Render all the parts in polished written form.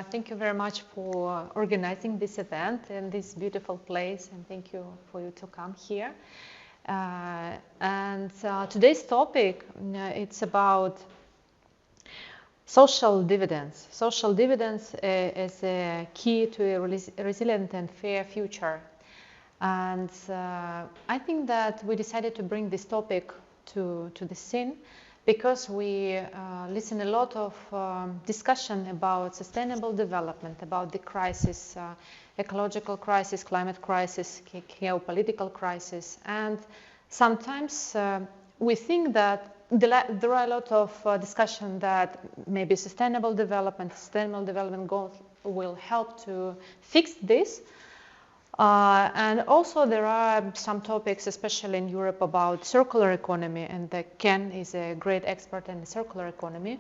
Thank you very much for organizing this event in this beautiful place, and thank you for you to come here. Today's topic, it's about social dividends. Social dividends is a key to a resilient and fair future. And I think that we decided to bring this topic to the scene because we listen a lot of discussion about sustainable development, about the crisis, ecological crisis, climate crisis, geopolitical crisis. And sometimes we think that there are a lot of discussion that maybe sustainable development goals will help to fix this. And also there are some topics, especially in Europe, about circular economy, and Ken is a great expert in the circular economy.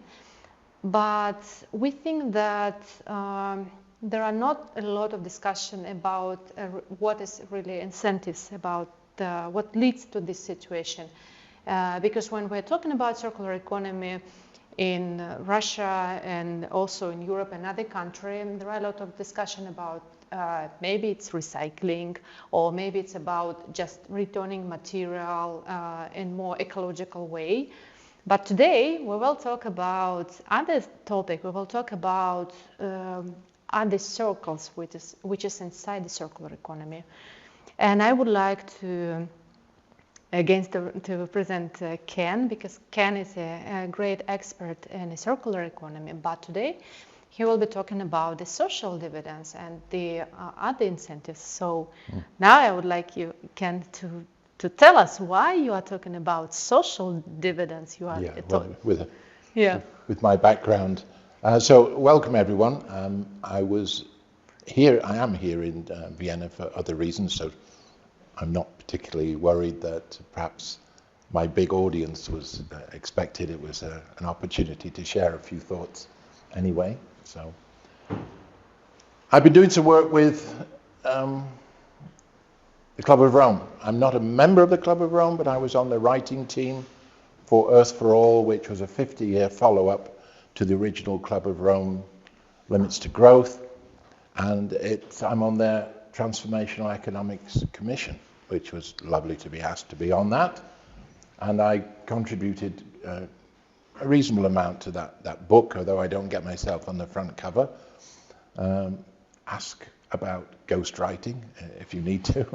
But we think that there are not a lot of discussion about what is really incentives, about what leads to this situation. Because when we're talking about circular economy in Russia and also in Europe and other countries, there are a lot of discussion about maybe it's recycling, or maybe it's about just returning material in more ecological way. But today we will talk about other topic. We will talk about other circles, which is inside the circular economy. And I would like to present Ken, because Ken is a great expert in the circular economy. But today he will be talking about the social dividends and the other incentives. So now I would like you, Ken, to tell us why you are talking about social dividends. You are with my background. So welcome everyone. I am here in Vienna for other reasons, so I'm not particularly worried that perhaps my big audience was expected. It was an opportunity to share a few thoughts anyway. So I've been doing some work with the Club of Rome. I'm not a member of the Club of Rome, but I was on the writing team for Earth for All, which was a 50-year follow-up to the original Club of Rome Limits to Growth. And I'm on their Transformational Economics Commission, which was lovely to be asked to be on that. And I contributed a reasonable amount to that book, although I don't get myself on the front cover. Ask about ghostwriting if you need to.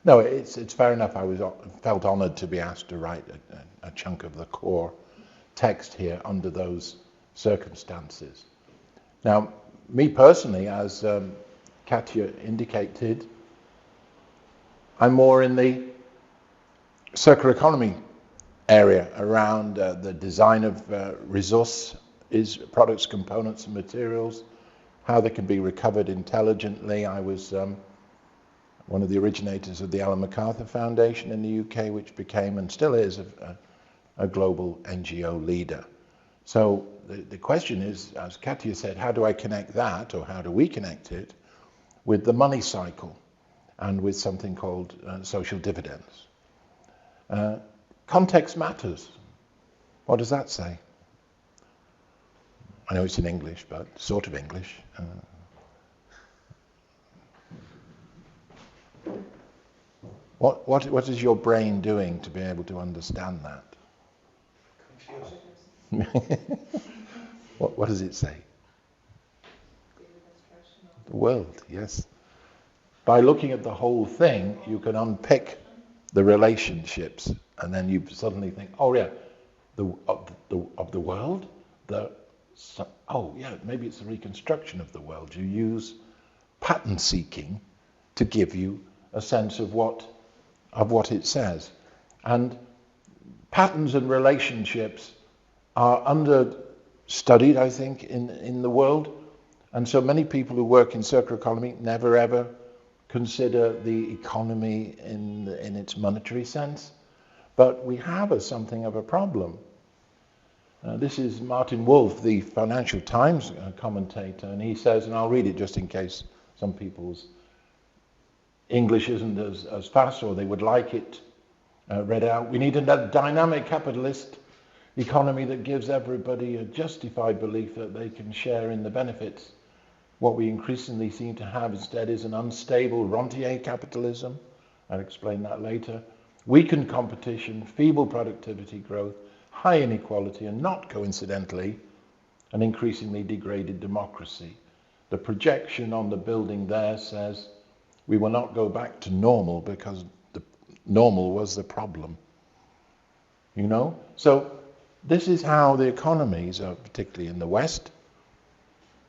No, it's fair enough. I felt honoured to be asked to write a chunk of the core text here under those circumstances. Now, me personally, as Katya indicated, I'm more in the circular economy area around the design of products, components and materials, how they can be recovered intelligently. I was one of the originators of the Ellen MacArthur Foundation in the UK, which became and still is a global NGO leader. So the question is, as Katya said, how do I connect that, or how do we connect it with the money cycle and with something called social dividends? Context matters. What does that say? I know it's in English, but sort of English. What is your brain doing to be able to understand that? What does it say? The world, yes. By looking at the whole thing, you can unpick the relationships, and then you suddenly think, oh yeah, of the world, maybe it's the reconstruction of the world. You use pattern seeking to give you a sense of what it says. And patterns and relationships are understudied, I think, in the world. And so many people who work in circular economy never ever consider the economy in its monetary sense. But we have something of a problem. This is Martin Wolf, the Financial Times commentator, and he says, and I'll read it just in case some people's English isn't as fast, or they would like it read out. We need a dynamic capitalist economy that gives everybody a justified belief that they can share in the benefits. What we increasingly seem to have instead is an unstable rentier capitalism. I'll explain that later. Weakened competition, feeble productivity growth, high inequality, and not coincidentally, an increasingly degraded democracy. The projection on the building there says we will not go back to normal because the normal was the problem. You know? So this is how the economies, particularly in the West,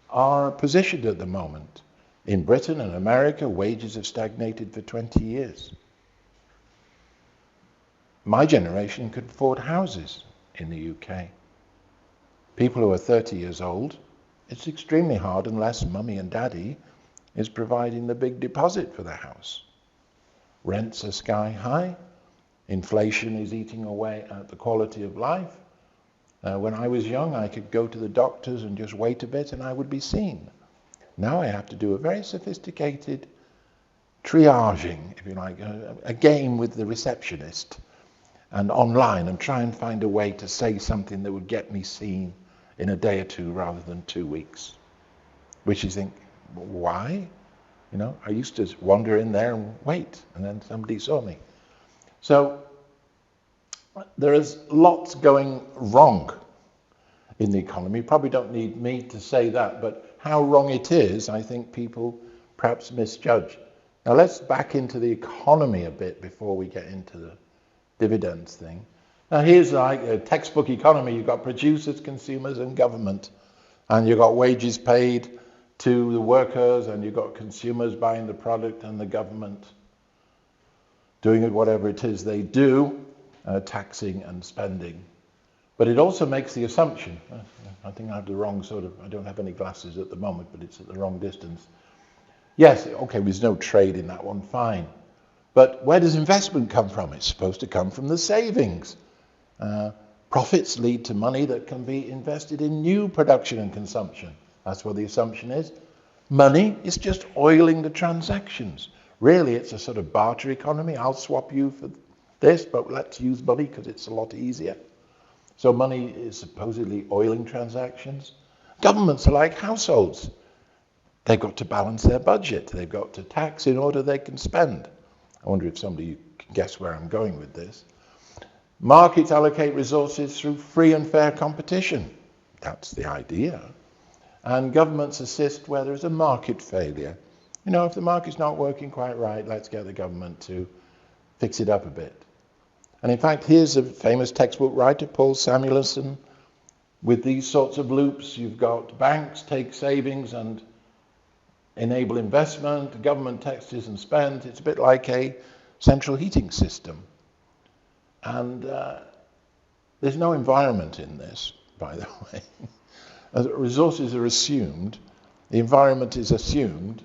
are positioned at the moment. In Britain and America, wages have stagnated for 20 years. My generation could afford houses in the UK. People who are 30 years old, it's extremely hard unless mummy and daddy is providing the big deposit for the house. Rents are sky high. Inflation is eating away at the quality of life. When I was young, I could go to the doctors and just wait a bit and I would be seen. Now I have to do a very sophisticated triaging, if you like, a game with the receptionist and online and try and find a way to say something that would get me seen in a day or two rather than 2 weeks. Which you think, why? You know, I used to wander in there and wait and then somebody saw me. So there is lots going wrong in the economy. You probably don't need me to say that, but how wrong it is, I think people perhaps misjudge. Now let's back into the economy a bit before we get into the dividends thing. Now here's like a textbook economy. You've got producers, consumers, and government. And you've got wages paid to the workers, and you've got consumers buying the product, and the government doing it whatever it is they do, taxing and spending. But it also makes the assumption, I think I have the wrong I don't have any glasses at the moment, but it's at the wrong distance. Yes, okay, there's no trade in that one, fine. But where does investment come from? It's supposed to come from the savings. Profits lead to money that can be invested in new production and consumption. That's what the assumption is. Money is just oiling the transactions. Really, it's a sort of barter economy. I'll swap you for this, but let's use money because it's a lot easier. So money is supposedly oiling transactions. Governments are like households. They've got to balance their budget. They've got to tax in order they can spend. I wonder if somebody can guess where I'm going with this. Markets allocate resources through free and fair competition. That's the idea. And governments assist where there's a market failure. You know, if the market's not working quite right, let's get the government to fix it up a bit. And in fact, here's a famous textbook writer, Paul Samuelson, with these sorts of loops. You've got banks take savings and enable investment, government taxes and spend. It's a bit like a central heating system. And there's no environment in this, by the way. As resources are assumed, the environment is assumed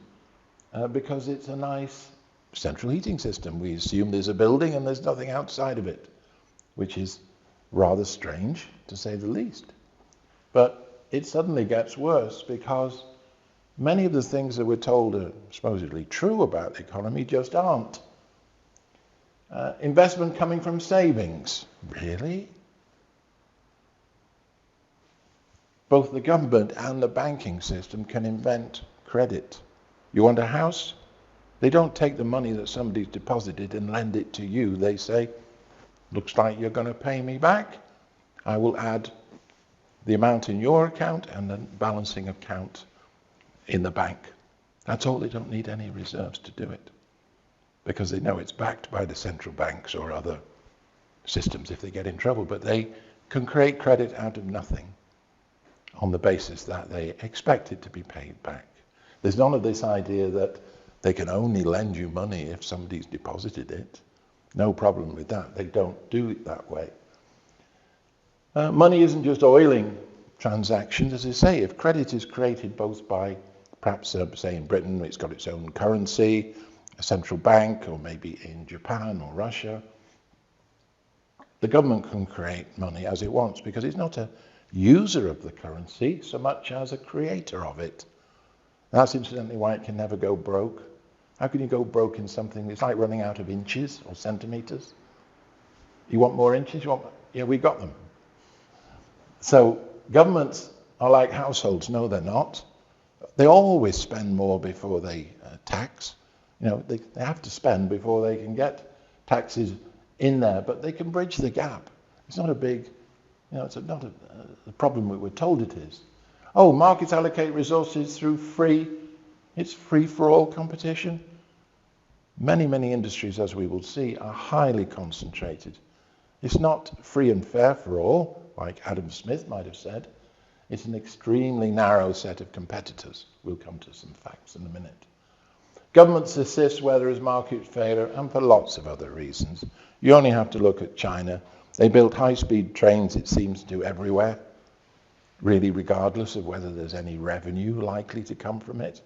because it's a nice central heating system. We assume there's a building and there's nothing outside of it, which is rather strange, to say the least. But it suddenly gets worse because many of the things that we're told are supposedly true about the economy just aren't. Investment coming from savings. Really? Both the government and the banking system can invent credit. You want a house? They don't take the money that somebody's deposited and lend it to you. They say, looks like you're going to pay me back. I will add the amount in your account and the balancing account in the bank. That's all. They don't need any reserves to do it because they know it's backed by the central banks or other systems if they get in trouble. But they can create credit out of nothing on the basis that they expect it to be paid back. There's none of this idea that they can only lend you money if somebody's deposited it. No problem with that. They don't do it that way. Money isn't just oiling transactions. As I say, if credit is created both by, perhaps say in Britain, it's got its own currency, a central bank, or maybe in Japan or Russia, the government can create money as it wants because it's not a user of the currency so much as a creator of it. And that's incidentally why it can never go broke. How can you go broke in something? It's like running out of inches or centimeters. You want more inches? Yeah, we got them. So governments are like households. No, they're not. They always spend more before they tax. You know, they have to spend before they can get taxes in there, but they can bridge the gap. It's not a big, you know, it's not a problem that we're told it is. Oh, markets allocate resources through it's free for all competition. Many, many industries, as we will see, are highly concentrated. It's not free and fair for all, like Adam Smith might have said. It's an extremely narrow set of competitors. We'll come to some facts in a minute. Governments assist where there is market failure and for lots of other reasons. You only have to look at China. They built high-speed trains, it seems to, everywhere, really regardless of whether there's any revenue likely to come from it.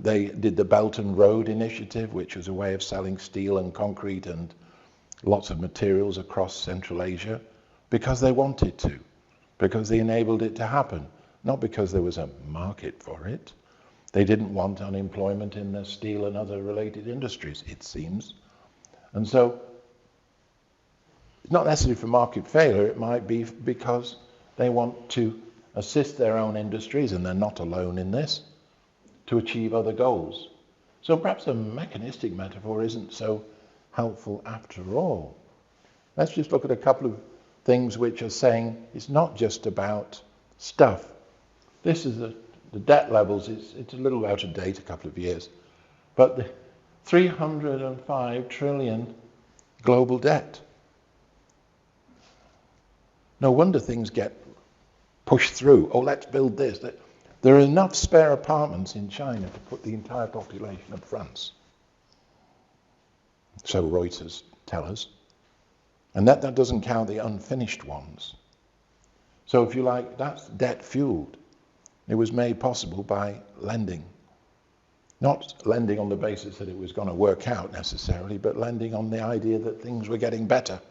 They did the Belt and Road Initiative, which was a way of selling steel and concrete and lots of materials across Central Asia because they wanted to, because they enabled it to happen, not because there was a market for it. They didn't want unemployment in the steel and other related industries, it seems. And so it's not necessarily for market failure, it might be because they want to assist their own industries, and they're not alone in this, to achieve other goals. So perhaps a mechanistic metaphor isn't so helpful after all. Let's just look at a couple of things which are saying it's not just about stuff. This is the debt levels, it's a little out of date, a couple of years, but the 305 trillion global debt. No wonder things get pushed through. Oh, let's build this. There are enough spare apartments in China to put the entire population of France. So Reuters tell us. And that doesn't count the unfinished ones. So if you like, that's debt fueled. It was made possible by lending. Not lending on the basis that it was going to work out necessarily, but lending on the idea that things were getting better.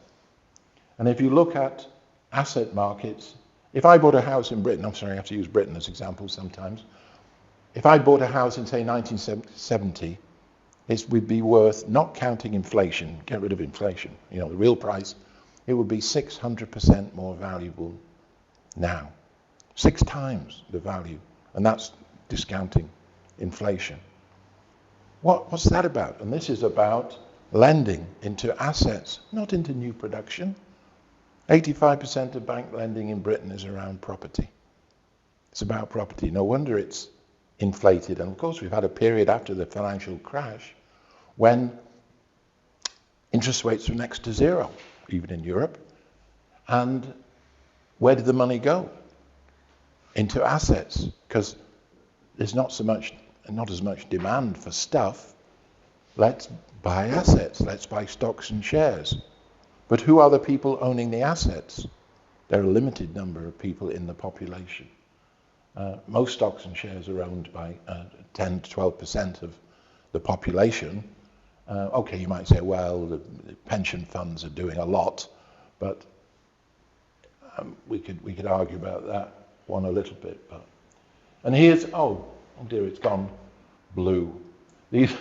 And if you look at asset markets, if I bought a house in Britain, I'm sorry, I have to use Britain as example sometimes. If I bought a house in, say, 1970, it would be worth, not counting inflation, get rid of inflation, you know, the real price, it would be 600% more valuable now. 6 times the value, and that's discounting inflation. What's that about? And this is about lending into assets, not into new production. 85% of bank lending in Britain is around property. It's about property. No wonder it's inflated. And of course, we've had a period after the financial crash when interest rates were next to zero, even in Europe. And where did the money go? Into assets, because there's not as much demand for stuff. Let's buy assets. Let's buy stocks and shares. But who are the people owning the assets? There are a limited number of people in the population. Most stocks and shares are owned by 10 to 12% of the population. Okay, you might say, well, the pension funds are doing a lot, but we could argue about that one a little bit. And here's, oh dear, it's gone blue. This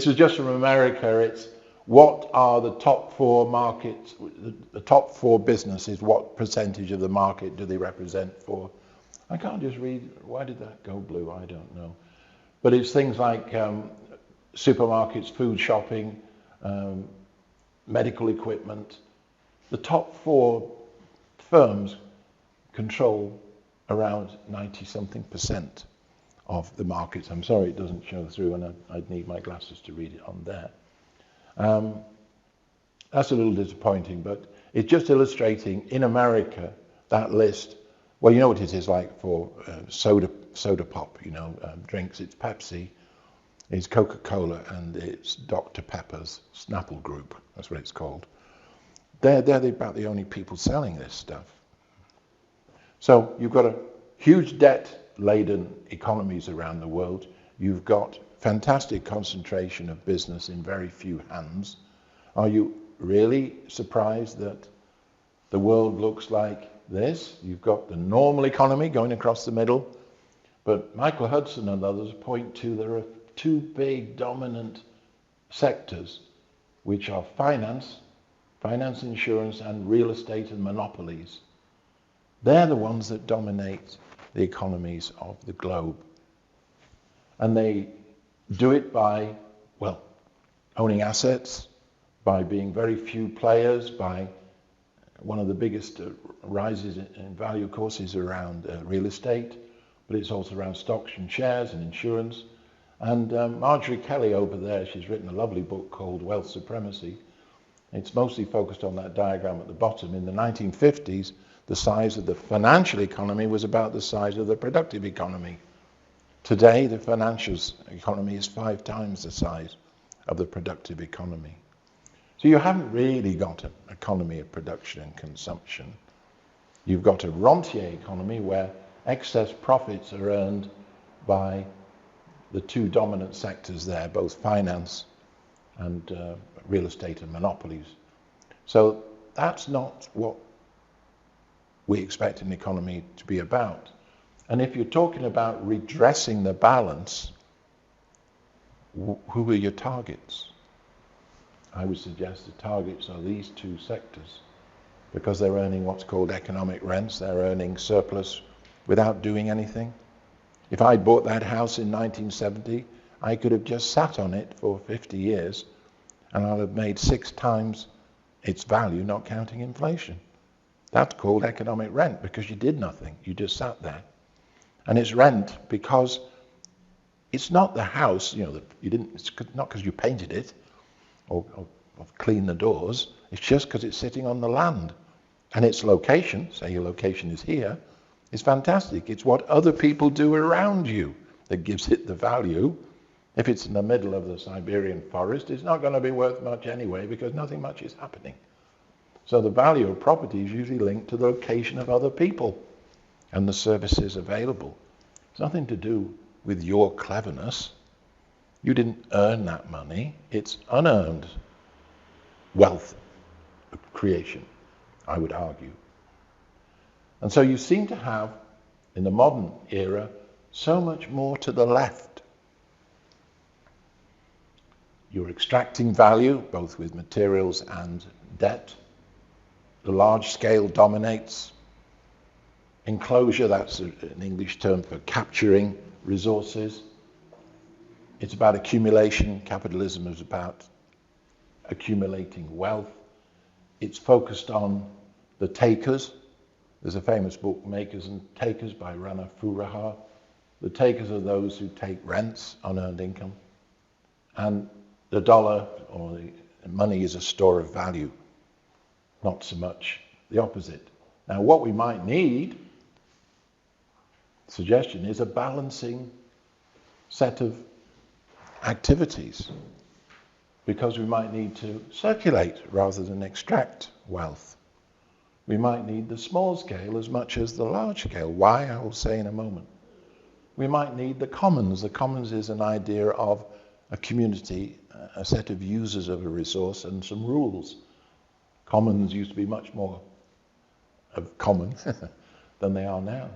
was just from America. It's what are the top 4 markets, the top 4 businesses, what percentage of the market do they represent for? I can't just read, why did that go blue? I don't know. But it's things like supermarkets, food shopping, medical equipment. The top 4 firms control around 90-something% of the markets. I'm sorry it doesn't show through, and I'd need my glasses to read it on there. That's a little disappointing, but it's just illustrating in America that list. Well, you know what it is like for soda pop, you know, drinks. It's Pepsi, it's Coca-Cola, and it's Dr. Pepper's Snapple Group. That's what it's called. They're about the only people selling this stuff. So you've got a huge debt-laden economies around the world. You've got fantastic concentration of business in very few hands. Are you really surprised that the world looks like this? You've got the normal economy going across the middle, but Michael Hudson and others point to there are 2 big dominant sectors, which are finance finance, insurance, and real estate and monopolies. They're the ones that dominate the economies of the globe. And they do it by, well, owning assets, by being very few players, by one of the biggest rises in value, of course, is around real estate, but it's also around stocks and shares and insurance. And Marjorie Kelly over there, she's written a lovely book called Wealth Supremacy. It's mostly focused on that diagram at the bottom. In the 1950s, the size of the financial economy was about the size of the productive economy. Today, the financial economy is 5 times the size of the productive economy. So you haven't really got an economy of production and consumption. You've got a rentier economy where excess profits are earned by the 2 dominant sectors there, both finance and real estate and monopolies. So that's not what we expect an economy to be about. And if you're talking about redressing the balance, who are your targets? I would suggest the targets are these 2 sectors, because they're earning what's called economic rents. They're earning surplus without doing anything. If I bought that house in 1970, I could have just sat on it for 50 years and I'll have made 6 times its value, not counting inflation. That's called economic rent, because you did nothing. You just sat there. And it's rent because it's not the house, it's not because you painted it or cleaned the doors. It's just because it's sitting on the land. And its location, say your location is here, is fantastic. It's what other people do around you that gives it the value. If it's in the middle of the Siberian forest, it's not going to be worth much anyway, because nothing much is happening. So the value of property is usually linked to the location of other people and the services available. It's nothing to do with your cleverness. You didn't earn that money. It's unearned wealth creation, I would argue. And so you seem to have, in the modern era, so much more to the left. You're extracting value, both with materials and debt. The large scale dominates. Enclosure, that's an English term for capturing resources. It's about accumulation. Capitalism is about accumulating wealth. It's focused on the takers. There's a famous book, Makers and Takers, by Rana Furaha. The takers are those who take rents, unearned income. And the dollar or the money is a store of value, not so much the opposite. Now, what we might need, suggestion, is a balancing set of activities, because we might need to circulate rather than extract wealth. We might need the small scale as much as the large scale. Why? I will say in a moment. We might need the commons. The commons is an idea of a community, a set of users of a resource and some rules. Commons used to be much more common than they are now.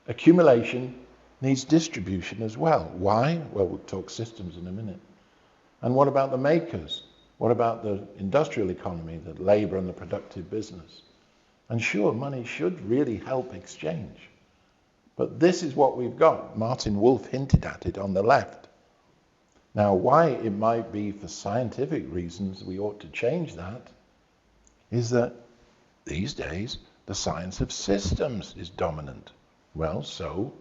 Accumulation needs distribution as well. Why? Well, we'll talk systems in a minute. And what about the makers? What about the industrial economy, the labor and the productive business? And sure, money should really help exchange. But this is what we've got. Martin Wolf hinted at it on the left. Now, why it might be for scientific reasons we ought to change that is that these days the science of systems is dominant. Well, so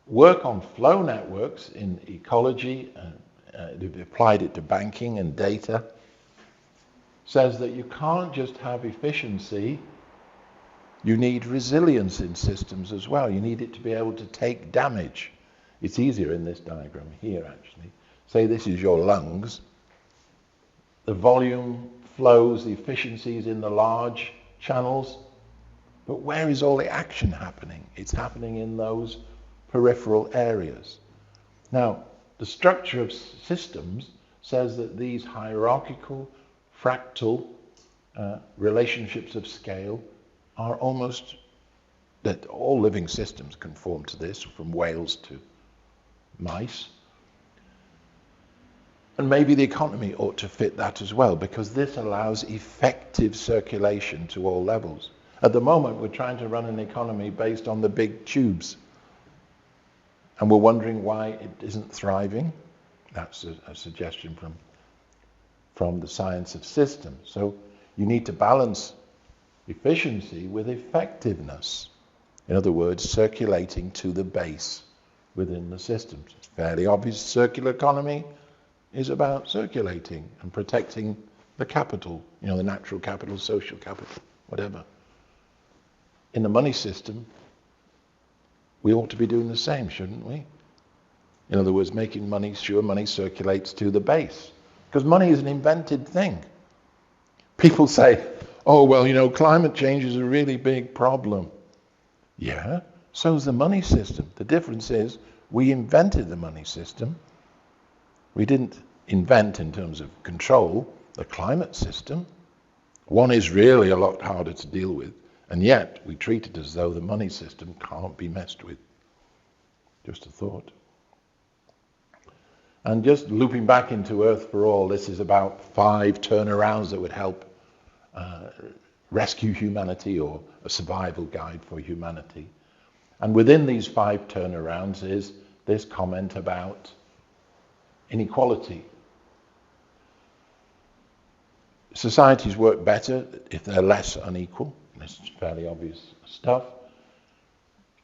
work on flow networks in ecology, they've applied it to banking and data, says that you can't just have efficiency, you need resilience in systems as well. You need it to be able to take damage. It's easier in this diagram here, actually. Say this is your lungs. The volume flows, the efficiencies in the large channels. But where is all the action happening? It's happening in those peripheral areas. Now, the structure of systems says that these hierarchical, fractal relationships of scale are almost, that all living systems conform to this, from whales to mice. And maybe the economy ought to fit that as well, because this allows effective circulation to all levels. At the moment, we're trying to run an economy based on the big tubes. And we're wondering why it isn't thriving. That's a suggestion from the science of systems. So you need to balance efficiency with effectiveness. In other words, circulating to the base within the systems. It's fairly obvious. Circular economy is about circulating and protecting the capital, the natural capital, social capital, whatever. In the money system, we ought to be doing the same, shouldn't we? In other words, making money sure money circulates to the base. Because money is an invented thing. People say, oh, well, climate change is a really big problem. Yeah, so is the money system. The difference is we invented the money system. We didn't invent, in terms of control, the climate system. One is really a lot harder to deal with, and yet we treat it as though the money system can't be messed with. Just a thought. And just looping back into Earth for All, this is about 5 turnarounds that would help rescue humanity, or a survival guide for humanity. And within these 5 turnarounds is this comment about inequality. Societies work better if they're less unequal. This is fairly obvious stuff.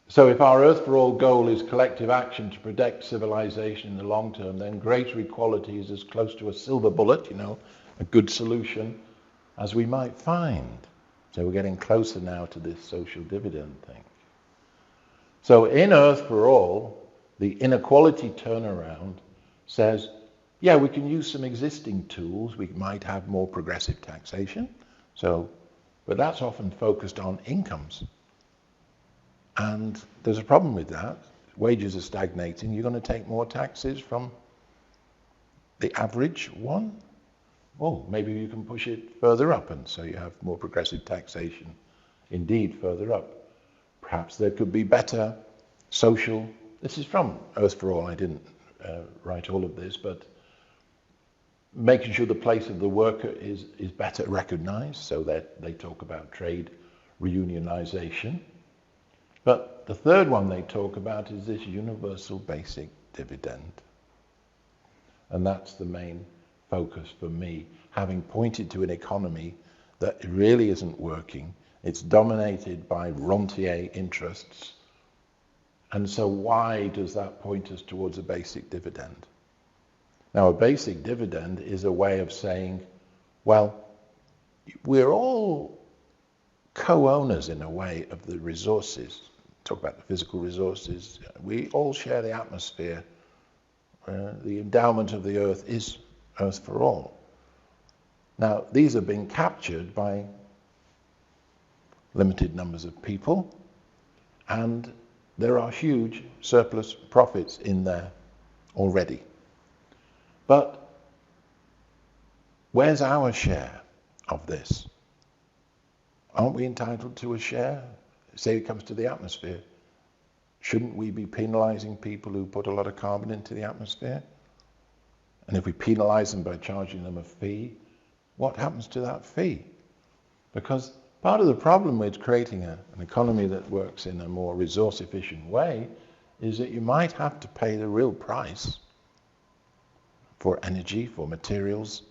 So if our Earth for All goal is collective action to protect civilization in the long term, then greater equality is as close to a silver bullet, a good solution, as we might find. So we're getting closer now to this social dividend thing. So in Earth for All, the inequality turnaround says, yeah, we can use some existing tools. We might have more progressive taxation. But that's often focused on incomes. And there's a problem with that. Wages are stagnating. You're going to take more taxes from the average one? Oh, maybe you can push it further up, and so you have more progressive taxation. Indeed, further up. Perhaps there could be better social... This is from Earth for All. I didn't write all of this, but making sure the place of the worker is better recognized, so that they talk about trade reunionization. But the third one they talk about is this universal basic dividend. And that's the main focus for me, having pointed to an economy that really isn't working. It's dominated by rentier interests. And so why does that point us towards a basic dividend? Now, a basic dividend is a way of saying, well, we're all co-owners in a way of the resources. Talk about the physical resources. We all share the atmosphere. The endowment of the earth is Earth for All. Now, these are being captured by limited numbers of people, and there are huge surplus profits in there already. But where's our share of this? Aren't we entitled to a share? Say it comes to the atmosphere. Shouldn't we be penalizing people who put a lot of carbon into the atmosphere? And if we penalize them by charging them a fee, what happens to that fee? Because part of the problem with creating an economy that works in a more resource-efficient way is that you might have to pay the real price for energy, for materials,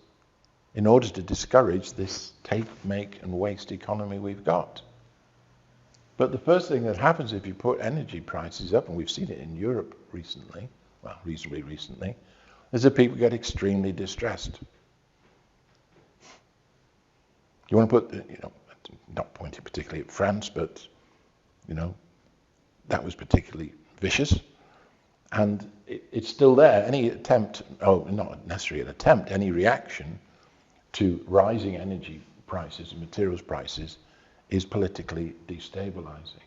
in order to discourage this take, make, and waste economy we've got. But the first thing that happens if you put energy prices up, and we've seen it in Europe recently, well, reasonably recently, is that people get extremely distressed. You want to put, not pointing particularly at France, but, that was particularly vicious. And it's still there. Any attempt, not necessarily an attempt, any reaction to rising energy prices and materials prices is politically destabilizing.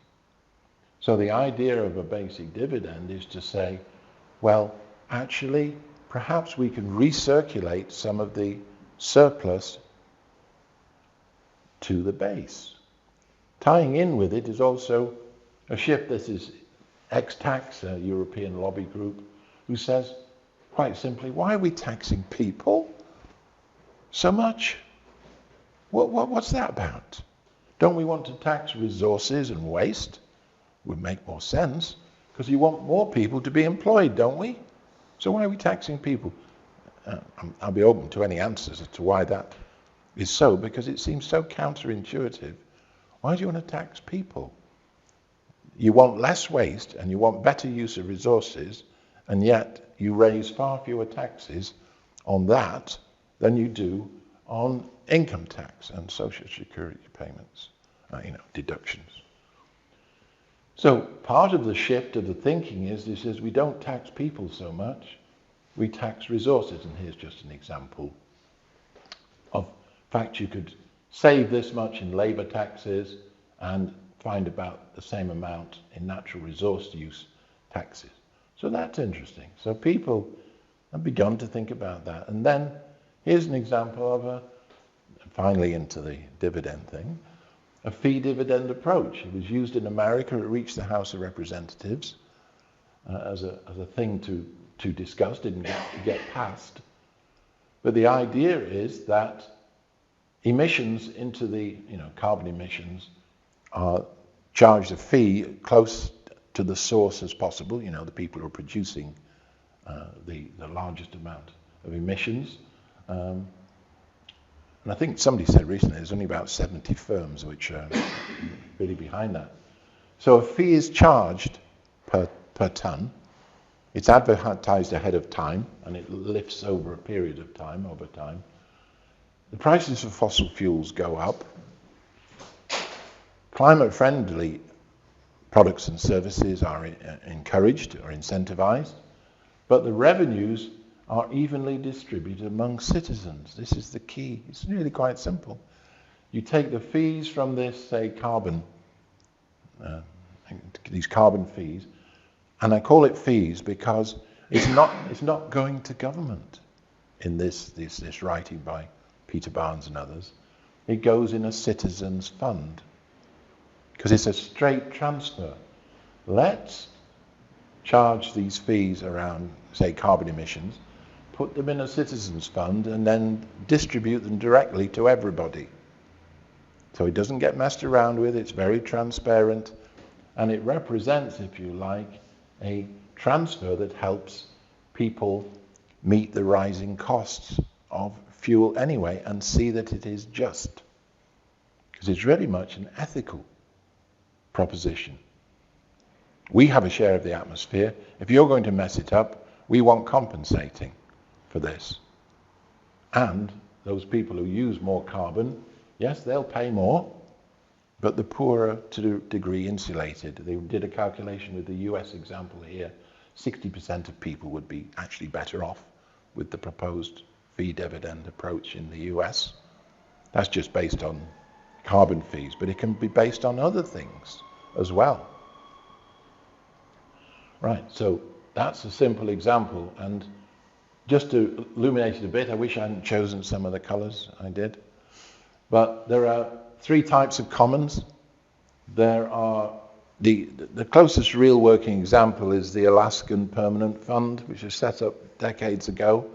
So the idea of a basic dividend is to say, well, actually, perhaps we can recirculate some of the surplus to the base. Tying in with it is also a shift. This is X-Tax, a European lobby group, who says, quite simply, why are we taxing people so much? What's that about? Don't we want to tax resources and waste? Would make more sense, because you want more people to be employed, don't we? So why are we taxing people? I'll be open to any answers as to why that is so, because it seems so counterintuitive. Why do you want to tax people? You want less waste and you want better use of resources, and yet you raise far fewer taxes on that than you do on income tax and social security payments, deductions. So part of the shift of the thinking is we don't tax people so much, we tax resources. And here's just an example of fact you could save this much in labor taxes and find about the same amount in natural resource use taxes. So that's interesting. So people have begun to think about that. And then here's an example of finally into the dividend thing, a fee dividend approach. It was used in America. It reached the House of Representatives as a thing to discuss. Didn't get passed. But the idea is that emissions into the carbon emissions are charged a fee close to the source as possible. The people who are producing the largest amount of emissions. And I think somebody said recently there's only about 70 firms which are really behind that. So a fee is charged per ton. It's advertised ahead of time, and it lifts over a period of time, over time. The prices of fossil fuels go up. Climate-friendly products and services are encouraged or incentivized, but the revenues are evenly distributed among citizens. This is the key. It's really quite simple. You take the fees from this, say, these carbon fees, and I call it fees because it's not going to government in this writing by Peter Barnes and others. It goes in a citizens' fund because it's a straight transfer. Let's charge these fees around, say, carbon emissions, put them in a citizens' fund, and then distribute them directly to everybody. So it doesn't get messed around with, it's very transparent, and it represents, if you like, a transfer that helps people meet the rising costs of fuel anyway and see that it is just. Because it's really much an ethical proposition. We have a share of the atmosphere. If you're going to mess it up, we want compensating for this. And those people who use more carbon, yes, they'll pay more, but the poor are to a degree insulated. They did a calculation with the US example here. 60% of people would be actually better off with the proposed fee dividend approach in the US. That's just based on carbon fees, but it can be based on other things as well. Right, so that's a simple example, and just to illuminate it a bit, I wish I hadn't chosen some of the colors. I did. But there are three types of commons. There are the closest real working example is the Alaskan Permanent Fund, which was set up decades ago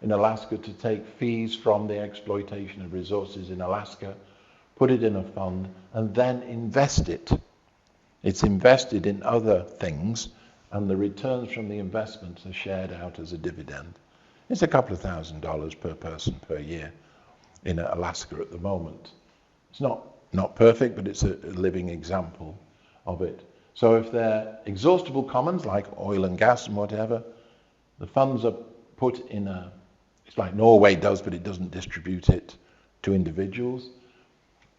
in Alaska to take fees from the exploitation of resources in Alaska, put it in a fund, and then invest it. It's invested in other things, and the returns from the investments are shared out as a dividend. It's a couple of $1,000s per person per year in Alaska at the moment. It's not perfect, but it's a living example of it. So if they're exhaustible commons like oil and gas and whatever, the funds are put in it's like Norway does, but it doesn't distribute it to individuals.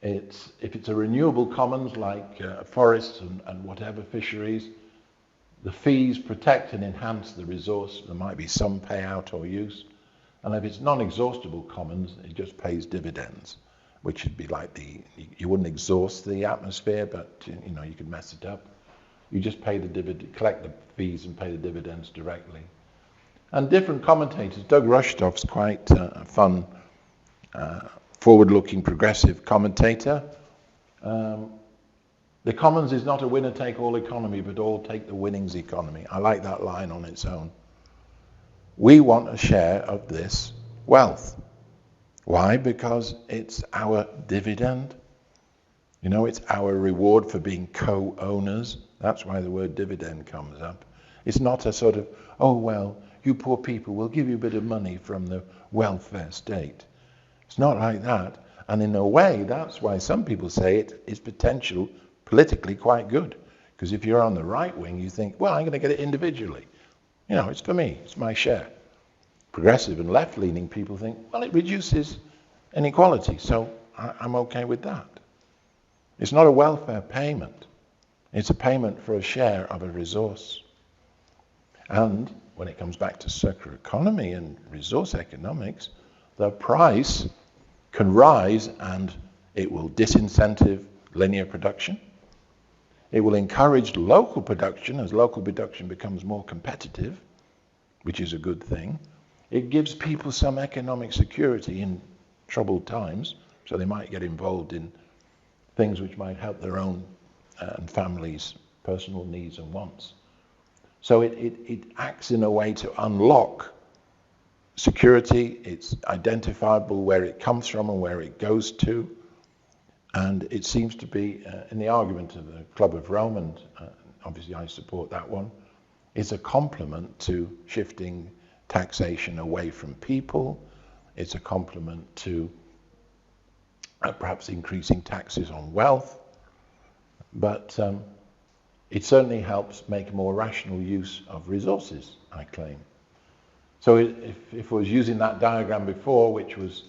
If it's a renewable commons like forests and whatever fisheries, the fees protect and enhance the resource. There might be some payout or use. And if it's non-exhaustible commons, it just pays dividends, which would be like you wouldn't exhaust the atmosphere, but you could mess it up. You just pay the dividend, collect the fees and pay the dividends directly. And different commentators, Doug Rushtoff's quite a fun, forward-looking, progressive commentator. The commons is not a winner-take-all economy, but all take the winnings economy. I like that line on its own. we want a share of this wealth. Why? Because it's our dividend. You know, it's our reward for being co-owners. That's why the word dividend comes up. It's not a sort of, oh, well, you poor people, we'll give you a bit of money from the welfare state. It's not like that. And in a way, that's why some people say it is potential politically quite good. Because if you're on the right wing, you think, well, I'm going to get it individually. You know, it's for me, it's my share. Progressive and left-leaning people think, well, it reduces inequality, so I'm okay with that. It's not a welfare payment. It's a payment for a share of a resource. And when it comes back to circular economy and resource economics, the price can rise and it will disincentive linear production. It will encourage local production as local production becomes more competitive, which is a good thing. It gives people some economic security in troubled times, so they might get involved in things which might help their own and families' personal needs and wants. So it acts in a way to unlock security. It's identifiable where it comes from and where it goes to. And it seems to be, in the argument of the Club of Rome, and obviously I support that one, is a complement to shifting taxation away from people. It's a complement to perhaps increasing taxes on wealth. But it certainly helps make a more rational use of resources, I claim. So if I was using that diagram before, which was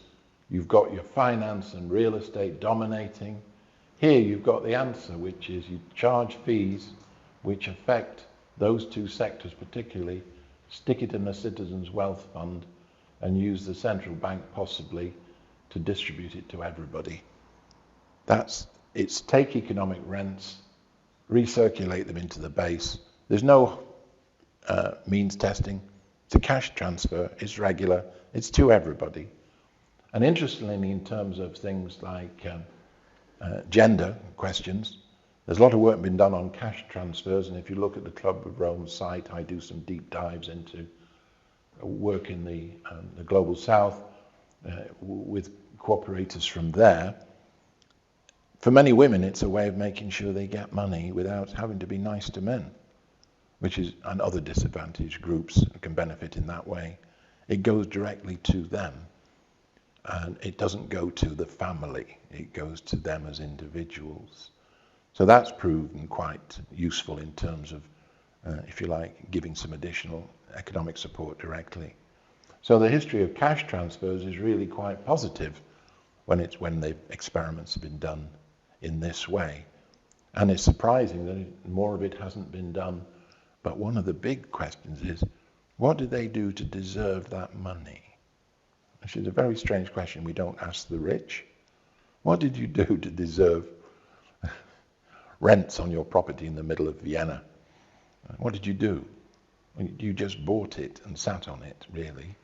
you've got your finance and real estate dominating, here you've got the answer, which is you charge fees which affect those two sectors particularly, stick it in the citizens' wealth fund and use the central bank possibly to distribute it to everybody. It's take economic rents, recirculate them into the base. There's no means testing. It's a cash transfer. It's regular. It's to everybody. And interestingly, in terms of things like gender questions, there's a lot of work being done on cash transfers. And if you look at the Club of Rome site, I do some deep dives into work in the Global South with cooperators from there. For many women, it's a way of making sure they get money without having to be nice to men, and other disadvantaged groups can benefit in that way. It goes directly to them, and it doesn't go to the family. It goes to them as individuals. So that's proven quite useful in terms of, if you like, giving some additional economic support directly. So the history of cash transfers is really quite positive when the experiments have been done in this way. And it's surprising that more of it hasn't been done. But one of the big questions is, what do they do to deserve that money? Which is a very strange question we don't ask the rich. What did you do to deserve rents on your property in the middle of Vienna? What did you do? You just bought it and sat on it, really.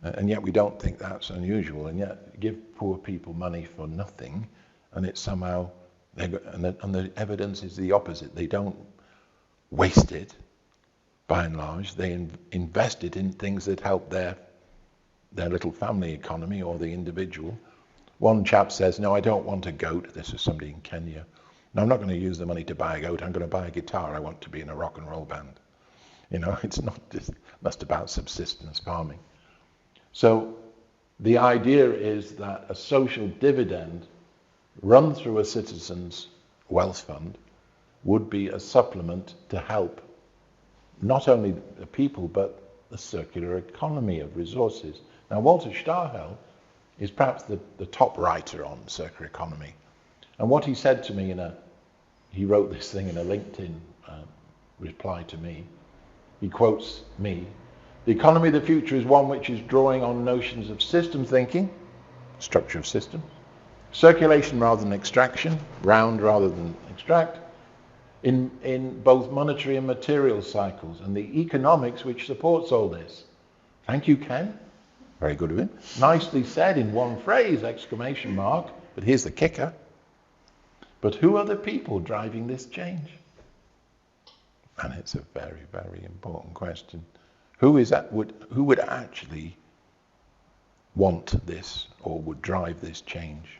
And yet we don't think that's unusual, and yet give poor people money for nothing, and it's somehow, and the evidence is the opposite. They don't waste it, by and large. They invest it in things that help their little family economy or the individual. One chap says, no, I don't want a goat. This is somebody in Kenya. No, I'm not going to use the money to buy a goat. I'm going to buy a guitar. I want to be in a rock and roll band. You know, it's not just about subsistence farming. So the idea is that a social dividend run through a citizen's wealth fund would be a supplement to help not only the people but the circular economy of resources. Now Walter Stahel is perhaps the top writer on circular economy. And what he said to me he wrote this thing in a LinkedIn reply to me. He quotes me, "The economy of the future is one which is drawing on notions of system thinking, structure of system, circulation rather than extraction, round rather than extract, in both monetary and material cycles, and the economics which supports all this." Thank you, Ken. Very good of him. Nicely said in one phrase, exclamation mark. But here's the kicker. But who are the people driving this change? And it's a very, very important question. Who would actually want this or would drive this change?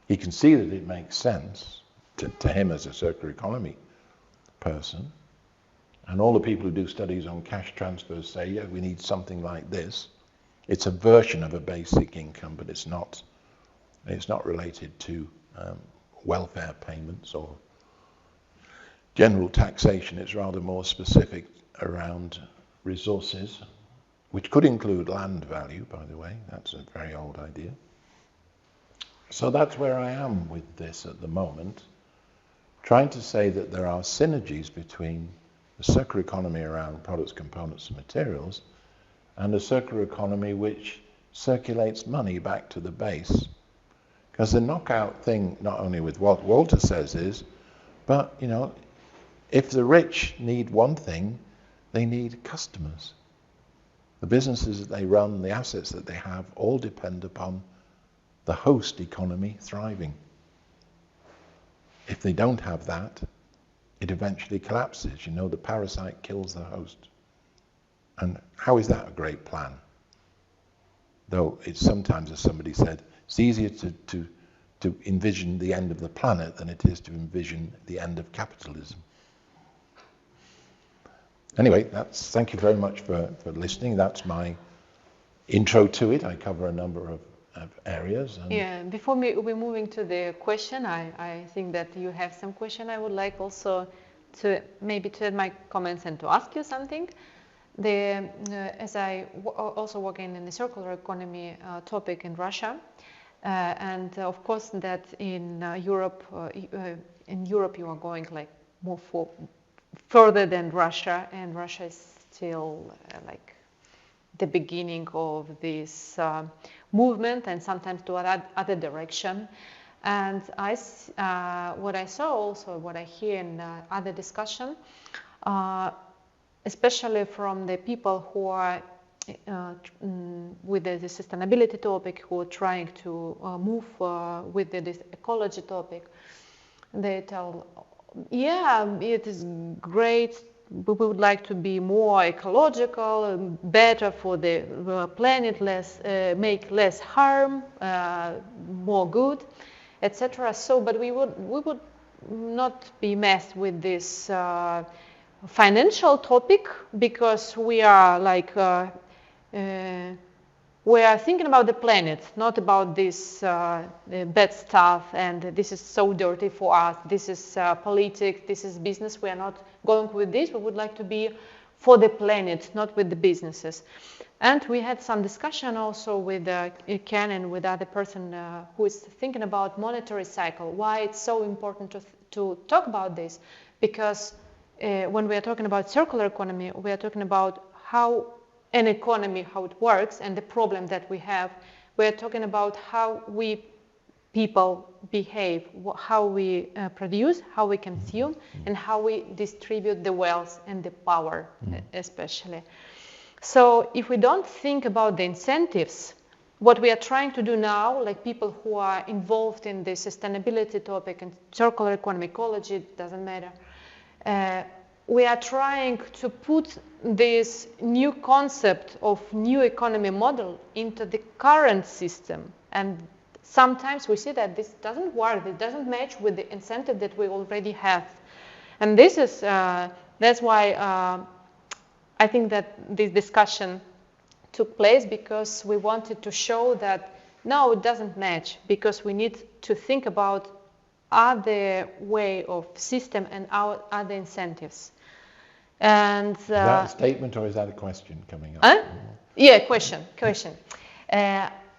He can see that it makes sense to him as a circular economy person. And all the people who do studies on cash transfers say, yeah, we need something like this. It's a version of a basic income, but it's not related to welfare payments or general taxation. It's rather more specific around resources, which could include land value, by the way. That's a very old idea. So that's where I am with this at the moment, trying to say that there are synergies between the circular economy around products, components and materials and a circular economy which circulates money back to the base. Because the knockout thing, not only with what Walter says is, but if the rich need one thing, they need customers. The businesses that they run, the assets that they have, all depend upon the host economy thriving. If they don't have that, it eventually collapses. The parasite kills the host. And how is that a great plan? Though it's sometimes, as somebody said, it's easier to envision the end of the planet than it is to envision the end of capitalism. Anyway, thank you very much for listening. That's my intro to it. I cover a number of areas. Before we're moving to the question, I think that you have some question. I would like also to add my comments and to ask you something. As I also working in the circular economy topic in Russia, and of course that in Europe you are going like more further than Russia, and Russia is still like the beginning of this movement, and sometimes to other direction. And what I saw also, what I hear in other discussion, especially from the people who are with the sustainability topic, who are trying to move with this ecology topic, they tell, yeah, it is great. We would like to be more ecological, better for the planet, make less harm, more good, etc. So, but we would not be messed with this financial topic, because we are like we are thinking about the planet, not about this bad stuff, and this is so dirty for us, this is politics, this is business. We are not going with this. We would like to be for the planet, not with the businesses. And we had some discussion also with Ken and with other person who is thinking about monetary cycle. Why it's so important to talk about this? Because when we are talking about circular economy, we are talking about how an economy, how it works, and the problem that we have. We are talking about how we people behave, how we produce, how we consume, and how we distribute the wealth and the power, especially. So if we don't think about the incentives, what we are trying to do now, like people who are involved in the sustainability topic and circular economy, ecology, it doesn't matter, we are trying to put this new concept of new economy model into the current system. And sometimes we see that this doesn't work, it doesn't match with the incentive that we already have. And this is, that's why I think that this discussion took place, because we wanted to show that no, it doesn't match, because we need to think about other way of system and our other incentives. And is that a statement or is that a question coming up? Yeah, question.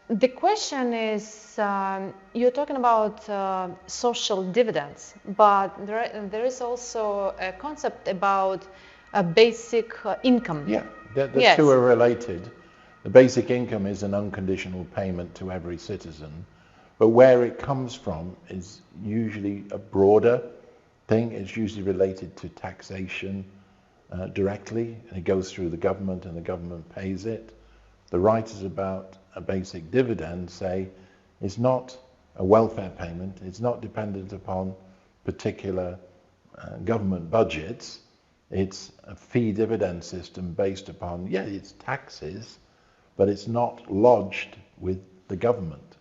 The question is, you're talking about social dividends, but there is also a concept about a basic income. Yeah, the two are related. The basic income is an unconditional payment to every citizen, but where it comes from is usually a broader thing. It's usually related to taxation directly, and it goes through the government and the government pays it. The writers about a basic dividend say it's not a welfare payment, it's not dependent upon particular government budgets, It's a fee dividend system based upon, yeah, it's taxes, but it's not lodged with the government.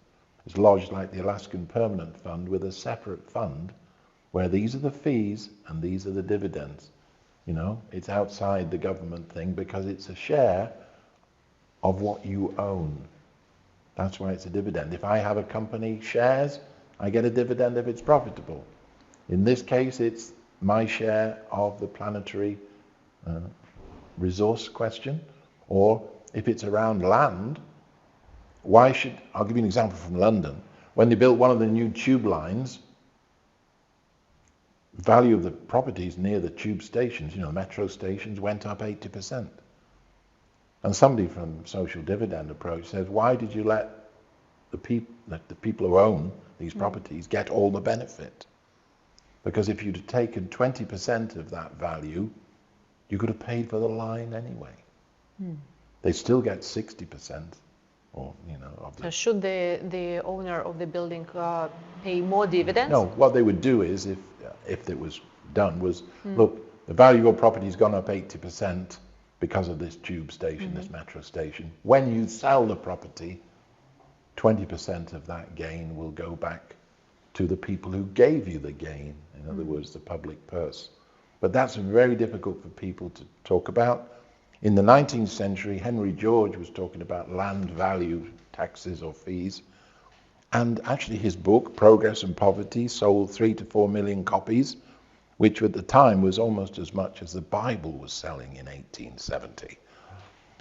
It's lodged like the Alaskan Permanent Fund with a separate fund where these are the fees and these are the dividends. You know, it's outside the government thing because it's a share of what you own. That's why it's a dividend. If I have a company shares, I get a dividend if it's profitable. In this case, it's my share of the planetary resource question. Or if it's around land, I'll give you an example from London. When they built one of the new tube lines, the value of the properties near the tube stations, the metro stations, went up 80%. And somebody from Social Dividend Approach says, why did you let the people who own these properties get all the benefit? Because if you'd have taken 20% of that value, you could have paid for the line anyway. They still get 60%. So should the owner of the building pay more dividends? No, what they would do is, if it was done, was look, the value of your property's gone up 80% because of this tube station, this metro station. When you sell the property, 20% of that gain will go back to the people who gave you the gain. In other words, the public purse. But that's very difficult for people to talk about. In the 19th century, Henry George was talking about land value taxes or fees. And actually his book, Progress and Poverty, sold 3 to 4 million copies, which at the time was almost as much as the Bible was selling in 1870.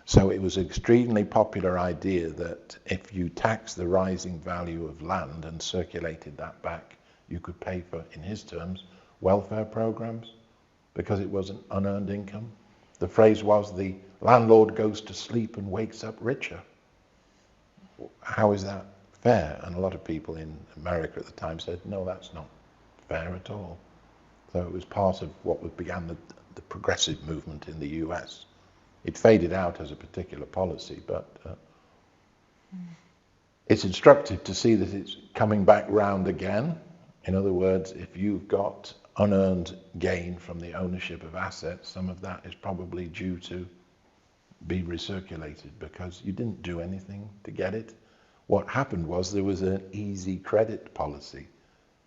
So it was an extremely popular idea that if you tax the rising value of land and circulated that back, you could pay for, in his terms, welfare programs, because it was an unearned income. The phrase was, the landlord goes to sleep and wakes up richer. How is that fair? And a lot of people in America at the time said, no, that's not fair at all. So it was part of what began the progressive movement in the US. It faded out as a particular policy, but it's instructive to see that it's coming back round again. In other words, if you've got unearned gain from the ownership of assets, some of that is probably due to be recirculated because you didn't do anything to get it. What happened was there was an easy credit policy.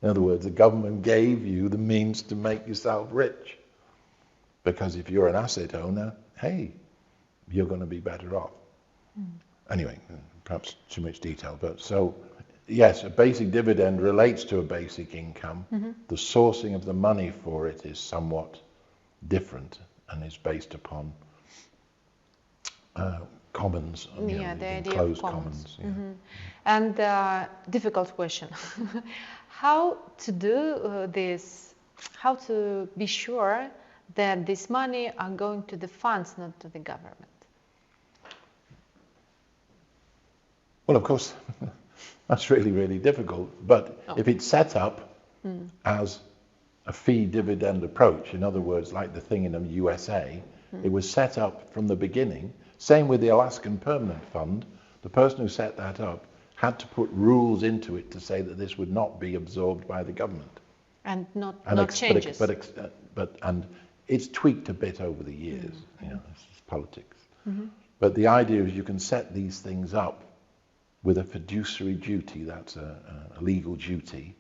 In other words, the government gave you the means to make yourself rich. Because if you're an asset owner, hey, you're going to be better off. Anyway, perhaps too much detail, but so yes, a basic dividend relates to a basic income. The sourcing of the money for it is somewhat different and is based upon commons, the idea enclosed of commons. And difficult question. How to do this, how to be sure that this money are going to the funds, not to the government? Well, of course, that's really, really difficult. But if it's set up as a fee dividend approach, in other words, like the thing in the USA, it was set up from the beginning. Same with the Alaskan Permanent Fund. The person who set that up had to put rules into it to say that this would not be absorbed by the government. And not changes. And it's tweaked a bit over the years. It's politics. But the idea is you can set these things up with a fiduciary duty, that's a legal duty,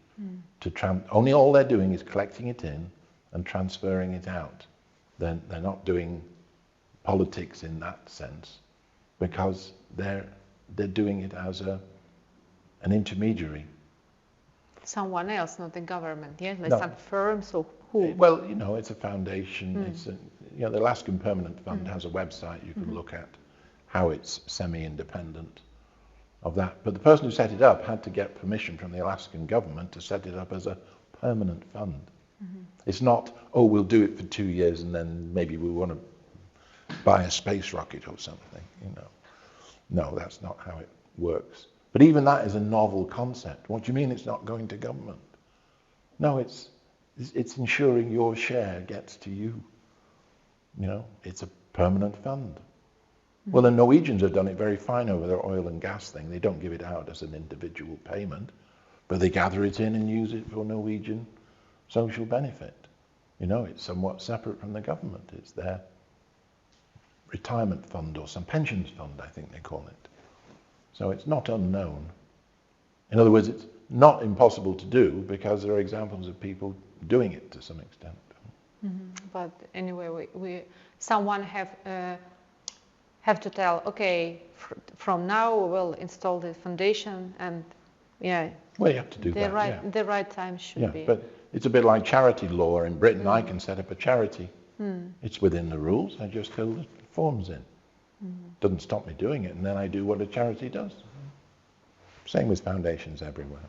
only all they're doing is collecting it in and transferring it out. They're not doing politics in that sense, because they're doing it as an intermediary. Someone else, not the government, yes? Like No. some firms or who? Well, it's a foundation. It's the Alaskan Permanent Fund has a website you can look at how it's semi-independent of that. But the person who set it up had to get permission from the Alaskan government to set it up as a permanent fund. It's not, we'll do it for 2 years and then maybe we want to buy a space rocket or something. No, that's not how it works. But even that is a novel concept. What do you mean it's not going to government? No, it's ensuring your share gets to you. It's a permanent fund. Well, the Norwegians have done it very fine over their oil and gas thing. They don't give it out as an individual payment, but they gather it in and use it for Norwegian social benefit. You know, it's somewhat separate from the government. It's their retirement fund or some pensions fund, I think they call it. So it's not unknown. In other words, it's not impossible to do because there are examples of people doing it to some extent. But anyway, someone have to tell, okay, from now we will install the foundation, and well, you have to do the right time should be. But it's a bit like charity law in Britain. I can set up a charity. It's within the rules. I just fill the forms in. Doesn't stop me doing it, and then I do what a charity does. Same with foundations everywhere.